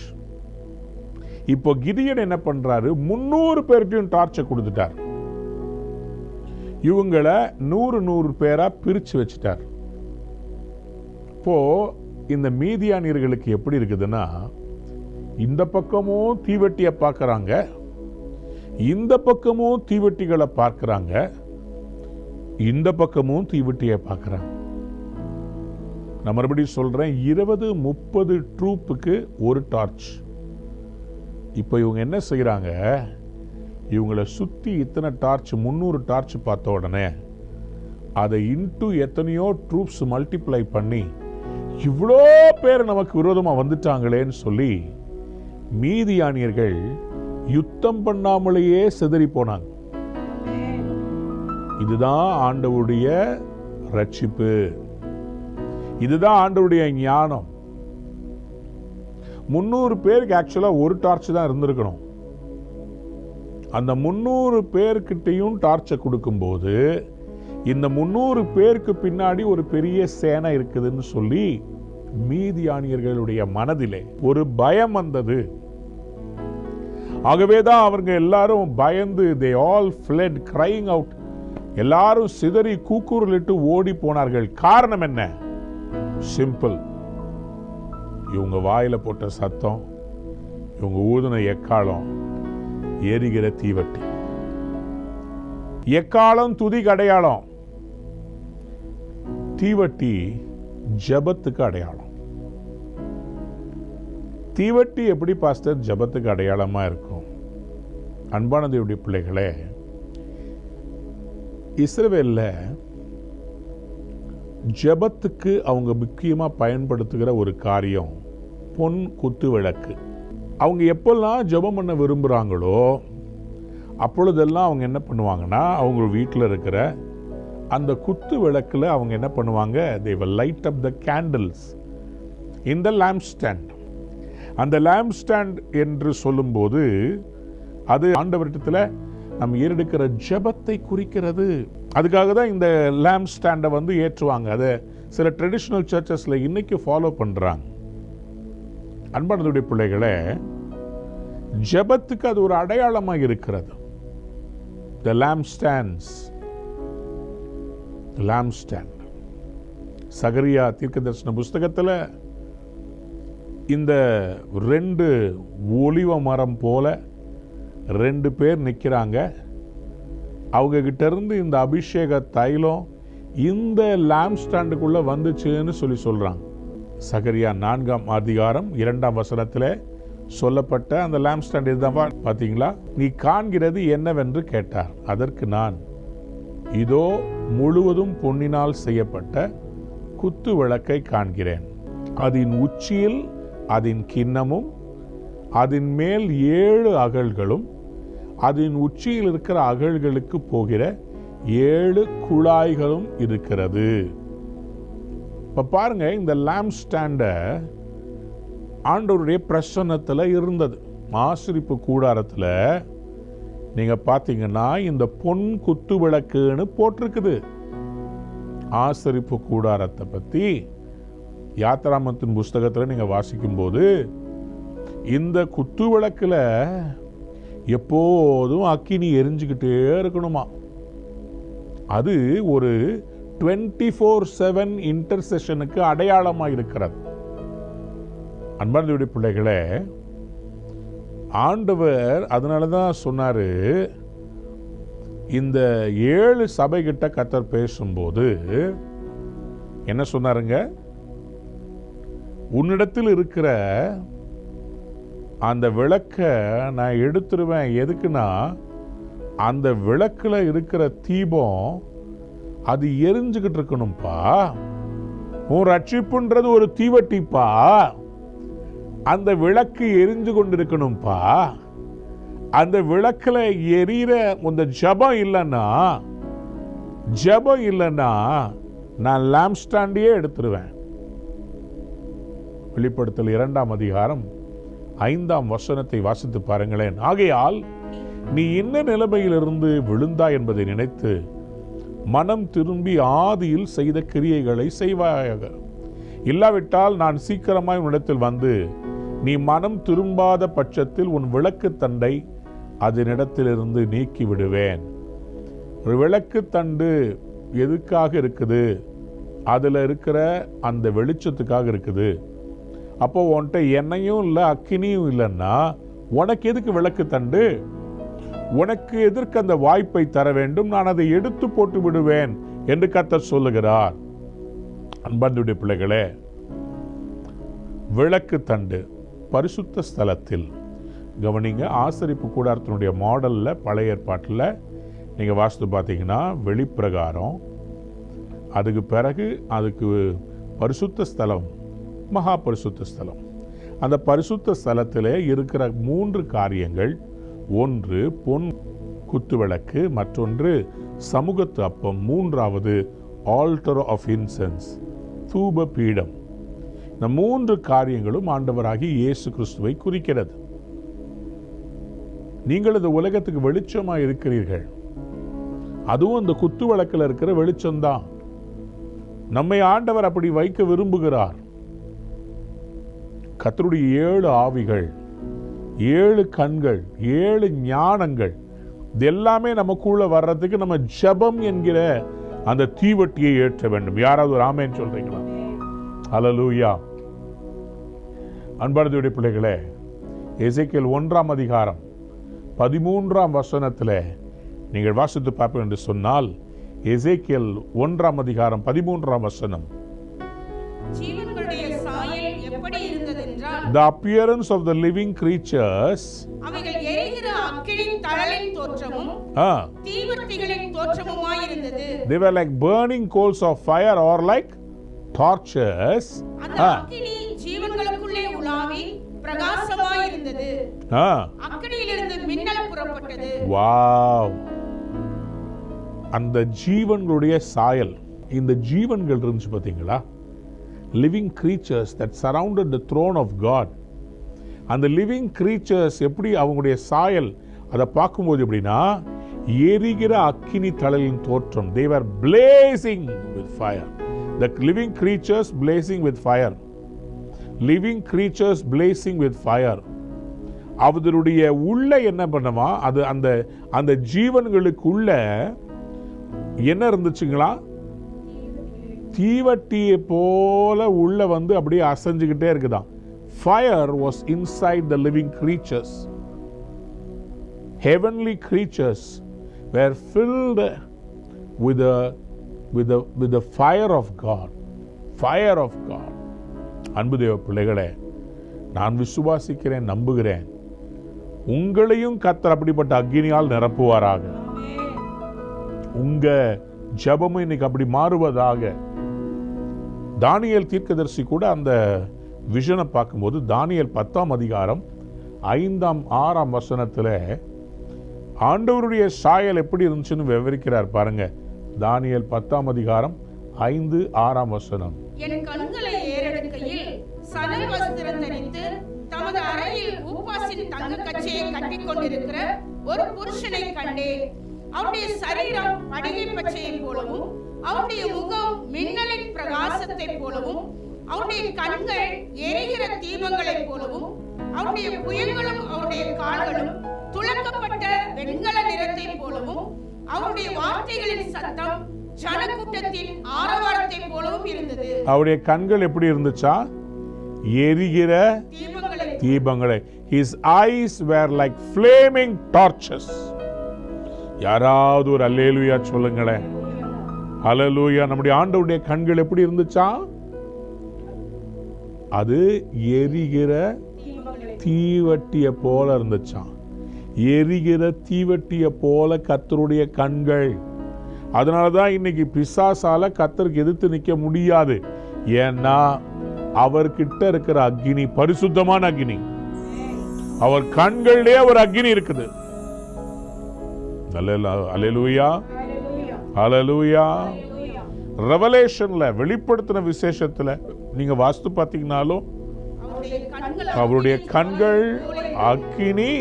இப்போ கிதியோன் என்ன பண்றாரு? 300 பேர்ட்டையும் டார்ச்சை கொடுத்துட்டார். இவங்களை 100 பேரா பிரிச்சு வச்சுட்டார். இப்போ இந்த மீதியானியர்களுக்கு எப்படி இருக்குதுன்னா, இந்த பக்கமும் தீவட்டியை பார்க்கறாங்க, இந்த பக்கமும் தீவட்டிகளை பார்க்கறாங்க, இந்த பக்கமும் தீவட்டியை பார்க்கறாங்க. நான் மறுபடியும் சொல்றேன், 20-30 ட்ரூப்புக்கு ஒரு டார்ச். இப்போ இவங்க என்ன செய்யறாங்க? இவங்களை சுத்தி இத்தனை டார்ச், 300 டார்ச் பார்த்த உடனே அதை இன்டு எத்தனையோ ட்ரூப்ஸ் மல்டிப்ளை பண்ணி இவ்வளோ பேர் நமக்கு விரோதமாக வந்துட்டாங்களேன்னு சொல்லி மீதியானியர்கள் யுத்தம் பண்ணாமலேயே சிதறி போனாங்க. இதுதான் ஆண்டவருடைய ரட்சிப்பு, இதுதான் ஆண்டவருடைய ஞானம். 300 பேருக்கு ஆக்சுவலா ஒரு டார்ச் தான் இருந்திருக்கணும். அந்த 300 பேர்கிட்டையும் டார்ச்சை கொடுக்கும்போது இந்த 300 பேருக்கு பின்னாடி ஒரு பெரிய சேனை இருக்குதுன்னு சொல்லி மீதியானியர்களுடைய மனதிலே ஒரு பயம் வந்தது. ஆகவேதான் அவங்க எல்லாரும் பயந்து they all fled crying out. எல்லாரும் சிதறி கூக்குரலிட்டு ஓடி போனார்கள். காரணம் என்ன? சிம்பிள். இவங்க வாயில போட்ட சத்தம், இவங்க ஊதின எக்காலம், எரிகிற தீவட்டி. எக்காலம் துதிக்கு அடையாளம், தீவட்டி ஜபத்துக்கு அடையாளம். தீவட்டி எப்படி பாஸ்டர் ஜபத்துக்கு அடையாளமா இருக்கும்? அன்பான தேவனுடைய பிள்ளைகளே, இஸ்ரவேல்ல ஜபத்துக்கு அவங்க முக்கியமா பயன்படுத்துகிற ஒரு காரியம் பொன் குத்து விளக்கு. அவங்க எப்பெல்லாம் ஜபம் பண்ண விரும்புகிறாங்களோ அப்பொழுதெல்லாம் அவங்க என்ன பண்ணுவாங்கன்னா, அவங்க வீட்டில் இருக்கிற அந்த குத்து விளக்கில் அவங்க என்ன பண்ணுவாங்க, they will light up the candles in the lampstand. அந்த லேம்ப்ஸ்டாண்ட் என்று சொல்லும்போது அது ஆண்டவரிடத்தில் நம்ம ஏறெடுக்கிற ஜபத்தை குறிக்கிறது. அதுக்காக தான் இந்த லேம்ப் ஸ்டாண்டை வந்து ஏற்றுவாங்க. அதை சில ட்ரெடிஷ்னல் சர்ச்சஸில் இன்னைக்கு ஃபாலோ பண்ணுறாங்க. அன்பானதுடைய பிள்ளைகளே, ஜபத்துக்கு அது ஒரு அடையாளமாக இருக்கிறது. The lampstands, lampstand. சகரியா தீர்க்கதரிசன புஸ்தகத்தில் இந்த 2 ஒலிவ மரம் போல 2 பேர் நிற்கிறாங்க. அவங்க கிட்ட இருந்து இந்த அபிஷேக தைலம் இந்த லேம்ப் ஸ்டாண்டுக்குள்ள வந்துச்சுன்னு சொல்லி சொல்றாங்க. சகரியா 4ஆம் அதிகாரம் 2ஆம் வசனத்தில் சொல்லப்பட்ட அந்த லேம்ப் ஸ்டாண்ட் இதுதான். பார்த்தீங்களா? நீ காண்கிறது என்னவென்று கேட்டார். அதற்கு நான், இதோ முழுவதும் பொன்னினால் செய்யப்பட்ட குத்து விளக்கை காண்கிறேன். அதன் உச்சியில் அதன் கிண்ணமும், அதன் மேல் 7 அகல்களும், அதன் உச்சியில் இருக்கிற அகல்களுக்கு போகிற 7 குழாய்களும் இருக்கிறது. இப்ப பாருங்க, இந்த லேம்ப் ஸ்டாண்ட ஆண்டவருடைய பிரசன்னத்தில் இருந்தது. ஆசரிப்பு கூடாரத்தில் நீங்க பார்த்தீங்கன்னா இந்த பொன் குத்து விளக்குன்னு போட்டிருக்குது. ஆசரிப்பு கூடாரத்தை பற்றி யாத்திராமத்தின் புஸ்தகத்தில் நீங்க வாசிக்கும் போது இந்த குத்து விளக்குல எப்போதும் அக்கினி எரிஞ்சுக்கிட்டே இருக்கணுமா. அது ஒரு 24/7 இன்டர்செஷனுக்கு அடையாளமாக இருக்கிறது. அன்பார்ந்த பிள்ளைகளே, ஆண்டவர் அதனால தான் சொன்னாரு, இந்த 7 சபை கிட்ட கர்த்தர் பேசும்போது என்ன சொன்னாருங்க, உன்னிடத்தில் இருக்கிற அந்த விளக்க நான் எடுத்துருவேன். எதுக்குன்னா, அந்த விளக்குல இருக்கிற தீபம் அது எரிஞ்சுக்கிட்டு இருக்கணும்பா. உன் ரட்சிப்புன்றது ஒரு தீவட்டிப்பா. அந்த விளக்கு எரிஞ்சு கொண்டிருக்கணும்பா. அந்த விளக்குல எரியிற அந்த ஜபம் இல்லைன்னா நான் லேம்ப் ஸ்டாண்டையே எடுத்துருவேன். வெளிப்படுத்தல் 2ஆம் அதிகாரம் 5ஆம் வசனத்தை வாசித்து பாருங்களேன். ஆகையால் நீ என்ன நிலைமையிலிருந்து விழுந்தாய் என்பதை நினைத்து மனம் திரும்பி ஆதியில் செய்த கிரியைகளை செய்வாயாக. இல்லாவிட்டால் நான் சீக்கிரமாய் உன்னிடத்தில் வந்து நீ மனம் திரும்பாத பட்சத்தில் உன் விளக்கு தண்டை அதனிடத்திலிருந்து நீக்கி விடுவேன். ஒரு விளக்கு தண்டு எதுக்காக இருக்குது? அதுல இருக்கிற அந்த வெளிச்சத்துக்காக இருக்குது. அப்போ உன்கிட்ட எண்ணெயும் இல்லை அக்கினியும் இல்லைன்னா உனக்கு எதுக்கு விளக்கு தண்டு? உனக்கு எதற்கு அந்த வாய்ப்பை தர வேண்டும்? நான் அதை எடுத்து போட்டு விடுவேன் என்று கர்த்தர் சொல்லுகிறார். அன்பார்ந்த பிள்ளைகளே, விளக்கு தண்டு பரிசுத்த ஸ்தலத்தில் கவனிங்க. ஆசரிப்பு கூடாரத்தினுடைய மாடல்ல பழைய ஏற்பாட்டில் நீங்க வாசித்து பார்த்தீங்கன்னா வெளிப்பிரகாரம் அதுக்கு பிறகு அதுக்கு பரிசுத்த ஸ்தலம், மகா பரிசுத்த ஸ்தலம். அந்த பரிசுத்த ஸ்தலத்தில் இருக்கிற 3 காரியங்கள், ஒன்று பொன் குத்துவிளக்கு, மற்றொன்று சமூகத்து அப்பம், மூன்றாவது ஆல்டர் ஆஃப் இன்சென்ஸ், தூப பீடம். இந்த 3 காரியங்களும் ஆண்டவராகி இயேசு கிறிஸ்துவை குறிக்கிறது. நீங்கள் இந்த உலகத்துக்கு வெளிச்சமாக இருக்கிறீர்கள். அதுவும் அந்த குத்து விளக்கில் இருக்கிற வெளிச்சம்தான். நம்மை ஆண்டவர் அப்படி வைக்க விரும்புகிறார். கர்த்தருடைய 7 ஆவிகள், 7 கண்கள், 7 ஞானங்கள், இது எல்லாமே நமக்குள்ள வர்றதுக்கு நம்ம ஜெபம் என்கிற அந்த தீவட்டியை ஏற்ற வேண்டும். யாராவது ஒரு ஆமென் சொல்றீங்களா? ஹல்லேலூயா. அன்பார்ந்தவருடைய பிள்ளைகளே, எசேக்கியேல் 1ஆம் அதிகாரம் 13ஆம் வசனத்தில் நீங்கள் வாசித்து பார்ப்பீர்கள் என்று சொன்னால், எசேக்கியேல் 1ஆம் அதிகாரம் 13ஆம் வசனம், ஜீவன்களுடைய சாயல் எப்படி இருந்ததென்றால், the appearance of the living creatures, அவைகள் எரிகிற அக்கினி தழலின் தோற்றமும் தீவர்த்திகளின் தோற்றமுமாய் இருந்தது. they were like burning coals of fire or like torches. அந்த அக்கினி ஜீவன்களுக்குள்ளே உலாவி பிரகாசமாய் இருந்தது. அக்கினியிலிருந்து மின்னல் புறப்பட்டது. வாவ்! அந்த ஜீவன்களுடைய சாயல், இந்த ஜீவன்கள் இருந்துச்சு பார்த்தீங்களா, living creatures that surrounded the throne of God. அந்த லிவிங் creatures எப்படி அவங்களுடைய சாயல், அதை பார்க்கும்போது எப்படின்னா, எரிகிற அக்கினி தழலின் தோற்றம். they were blazing with fire. the living creatures blazing with fire. living creatures blazing with fire. அவர்களுடைய உள்ள என்ன பண்ணுமா, அது அந்த அந்த ஜீவன்களுக்குள்ள என்ன இருந்துச்சுங்களா, தீவட்டியை போல உள்ள வந்து அப்படியே அசைஞ்சுக்கிட்டே இருக்குதான். Fire was inside the living creatures. Heavenly creatures were filled with the fire of God. Fire of God. அன்பு தேவ பிள்ளைகளே, நான் விசுவாசிக்கிறேன், நம்புகிறேன், உங்களையும் கர்த்தர் அப்படிப்பட்ட அக்கினியால் நிரப்புவாராக. உங்க ஜெபமும் இன்னைக்கு அப்படி மாறுவதாக. தானியேல் தீர்க்கதரிசி கூட அந்த விஷனை பார்க்கும்போது, தானியேல் 10ஆம் அதிகாரம் 5ஆம் 6ஆம் வசனத்தில் ஆண்டவருடைய சாயல் எப்படி இருந்துச்சுன்னு விவரிக்கிறார் பாருங்க. தானியேல் 10ஆம் அதிகாரம் 5, 6ஆம் வசனம். என் கண்களை ஏறெடுக்கையில் சணல் வஸ்திரம் தரித்து தமது அறையில் ஊப்பாசின் தங்க கச்சையை கட்டிக் கொண்டிருக்கிற ஒரு புருஷனை கண்டேன். அவருடைய சரீரம் படிகை பச்சையை போலவும், அவருடைய முகம் மின்னலின் பிரகாசத்தை போலவும், அவருடைய கண்கள் எரிகிற தீபங்களைப் போலவும், அவருடைய புயங்களும் அவருடைய கால்களும் துளக்கப்பட்ட வெண்கல நிறத்தை போலவும், அவருடைய வார்த்தைகளின் சத்தம் ஜனக்கூட்டத்தின் ஆரவாரத்தை போலவும் இருந்தது. அவருடைய கண்கள் எப்படி இருந்துச்சா? எரிகிற தீபங்களை. His eyes were like flaming torches. யாராவது ஒரு அல்லேலூயா சொல்லுங்களேன். அல்லேலூயா. நம்முடைய ஆண்டவருடைய கண்கள் எப்படி இருந்துச்சா? அது எரிகிற தீவட்டிய போல இருந்துச்சாம். எரிகிற தீவட்டிய போல கர்த்தருடைய கண்கள். அதனாலதான் இன்னைக்கு பிசாசால கர்த்தருக்கு எதிர்த்து நிற்க முடியாது. ஏன்னா அவர்கிட்ட இருக்கிற அக்கினி பரிசுத்தமான அக்கினி. அவர் கண்களிலே ஒரு அக்கினி இருக்குது. அல்லேலூயா, அல்லேலூயா. ரெவலேஷன்ல வெளிப்படுத்தின விசேஷத்துல நீங்க வாஸ்து பார்த்தீங்கன்னாலும் அவருடைய கண்கள் அக்கினி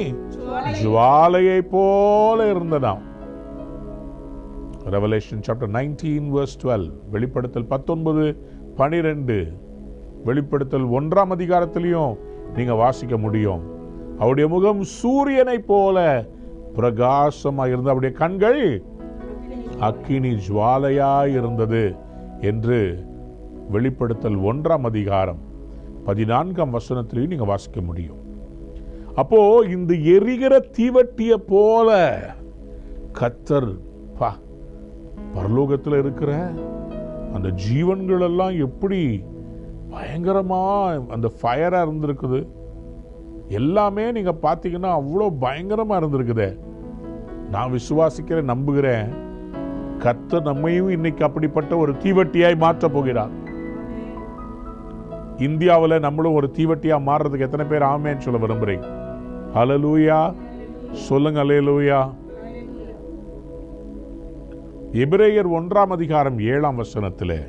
ஜுவாலையை போல இருந்ததாம். Revelation chapter 19 verse 12, வெளிப்படுத்தல் 19:12, வெளிப்படுத்தல் 1ஆம் அதிகாரத்திலையும் நீங்க வாசிக்க முடியும். அவருடைய முகம் சூரியனை போல பிரகாசமாக இருந்த அவருடைய கண்கள் அக்கினி ஜுவாலையாய் இருந்தது என்று வெளிப்படுத்தல் 1ஆம் அதிகாரம் 14ஆம் வசனத்திலையும் நீங்க வாசிக்க முடியும். அப்போ இந்த எரிகிற தீவட்டிய போல கர்த்தர் பரலோகத்தில் இருக்கிற அந்த ஜீவன்கள் எல்லாம் எப்படி பயங்கரமா அந்த ஃபயரா இருந்திருக்குது. எல்லாமே நீங்க பாத்தீங்கன்னா அவ்வளோ பயங்கரமா இருந்திருக்குது. நான் விசுவாசிக்கிறேன், நம்புகிறேன், கர்த்தர் நம்மையும் இன்னைக்கு அப்படிப்பட்ட ஒரு தீவட்டியாய் மாற்றப் போகிறார். இந்தியாவில் நம்மளும் ஒரு தீவட்டியா மாறுறதுக்கு எத்தனை பேர் ஆமேன்னு சொல்ல விரும்புறீங்க? ஹல்லேலூயா சொல்லுங்க, ஹல்லேலூயா. எபிரேயர் 1:7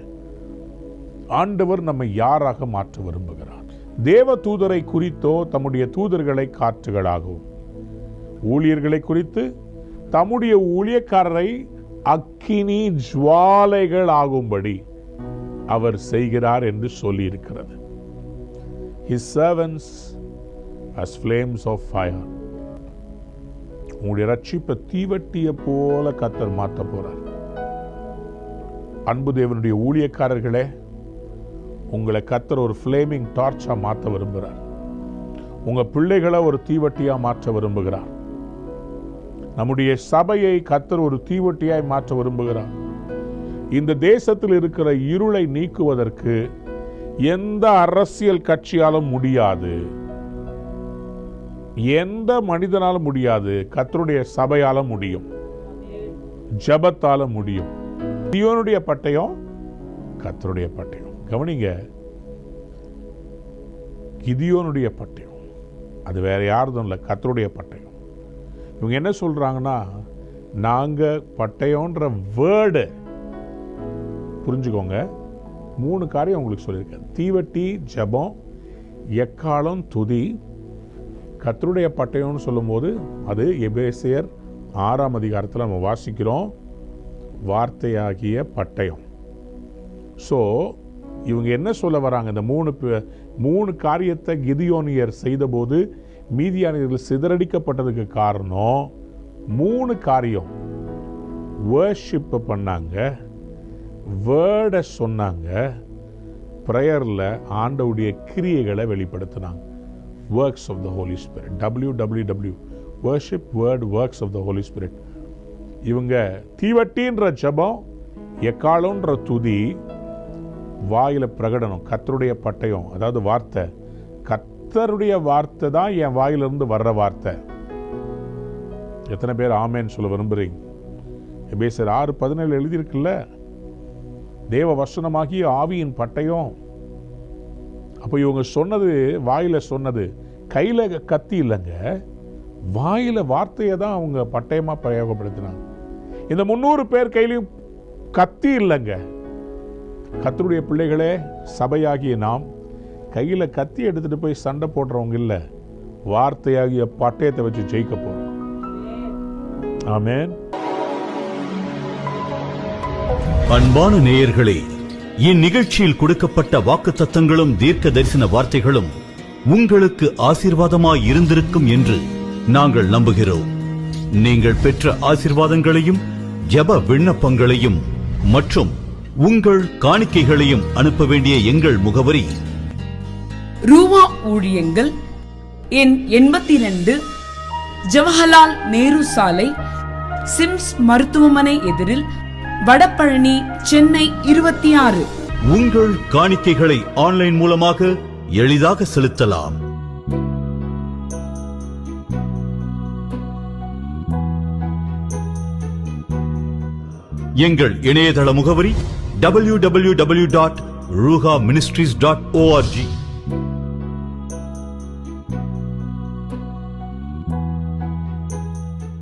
ஆண்டவர் நம்மை யாராக மாற்ற விரும்புகிறார்? தேவ தூதரை குறித்தோ தம்முடைய தூதர்களை காற்றுகளாகவும், ஊழியர்களை குறித்து தம்முடைய ஊழியக்காரரை அக்கினி ஜுவாலைகள் ஆகும்படி அவர் செய்கிறார் என்று சொல்லி இருக்கிறது. His servants as flames of fire. உங்களுடைய ரட்சிப்பை தீவட்டியை போல கர்த்தர் மாற்ற போறார். அன்பு தேவனுடைய ஊழியக்காரர்களே, உங்களை கர்த்தர் ஒரு ஃப்ளேமிங் டார்ச்சா மாற்ற விரும்புகிறார். உங்க பிள்ளைகளை ஒரு தீவட்டியா மாற்ற விரும்புகிறார். நம்முடைய சபையை கர்த்தர் ஒரு தீவட்டியாய் மாற்ற விரும்புகிறார். இந்த தேசத்தில் இருக்கிற இருளை நீக்குவதற்கு எந்த அரசியல் கட்சியாலும் முடியாது, எந்த மனிதனாலும் முடியாது. கர்த்தருடைய சபையால முடியும், ஜெபத்தால முடியும். கிதியோனுடைய பட்டயம் கர்த்தருடைய பட்டயம். கவனிங்க, கிதியோனுடைய பட்டயம் அது வேற யாரும் இல்லை, கர்த்தருடைய பட்டயம். இவங்க என்ன சொல்றாங்கன்னா, நாங்க பட்டயம்ன்ற வேர்டு புரிஞ்சுக்கோங்க. 3 காரியம் உங்களுக்கு சொல்லியிருக்கேன். தீவட்டி, ஜெபம், எக்காலம், துதி. கர்த்தருடைய பட்டயம்னு சொல்லும்போது அது எபேசியர் 6 நம்ம வாசிக்கிறோம், வார்த்தையாகிய பட்டயம். ஸோ இவங்க என்ன சொல்ல வராங்க? இந்த 3 காரியத்தை கிதியோனியர் செய்தபோது மீதியானியர்கள் சிதறடிக்கப்பட்டதுக்கு காரணம் 3 காரியம். வர்ஷிப் பண்ணாங்க, வேர்டை சொன்னாங்க, ப்ரேயரில் ஆண்டவுடைய கிரியைகளை வெளிப்படுத்தினாங்க. Works of the Holy Spirit. WWW. Worship, word, works of the Holy Spirit. இவங்க தீவட்டின்ற ஜெபம், எக்காலம்ன்ற துதி, வாயில பிரகடனம், கர்த்தருடைய பட்டயம், அதாவது வார்த்தை. கர்த்தருடைய வார்த்தை தான் என் வாயிலிருந்து வர்ற வார்த்தை. எத்தனை பேர் ஆமேன்னு சொல்ல விரும்புறீங்க? எபேசியர் 6:17 எழுதியிருக்குல்ல, தேவ வசனமாகிய ஆவியின் பட்டயம். அப்போ இவங்க சொன்னது, வாயில சொன்னது, கையில கத்தி இல்லைங்க, வாயில வார்த்தையை தான் அவங்க பட்டயமா பிரயோகப்படுத்தினாங்க. இந்த 300 பேர் கையிலையும் கத்தி இல்லைங்க. கர்த்தருடைய பிள்ளைகளே, சபையாகிய நாம் கையில கத்தி எடுத்துட்டு போய் சண்டை போடுறவங்க இல்ல, வார்த்தையாகிய பட்டயத்தை வச்சு ஜெயிக்க போறோம். ஆமென். அன்பான நேயர்களே, இந்நிகழ்ச்சியில் கொடுக்கப்பட்ட வாக்குத்தத்தங்களும் தீர்க்க தரிசன வார்த்தைகளும் உங்களுக்கு ஆசீர்வாதமாய் இருந்திருக்கும் என்று நாங்கள் நம்புகிறோம். நீங்கள் பெற்ற ஆசீர்வாதங்களையும் ஜெப விண்ணப்பங்களையும் மற்றும் உங்கள் காணிக்கைகளையும் அனுப்ப வேண்டிய எங்கள் முகவரி: ரூவா ஊழியங்கள், எண் 82, ஜவஹர்லால் நேரு சாலை, சிம்ஸ் மருத்துவமனை எதிரில், வடபழனி, சென்னை 26. உங்கள் காணிக்கைகளை ஆன்லைன் மூலமாக எளிதாக செலுத்தலாம். எங்கள் இணையதள முகவரி www.ruhaministries.org.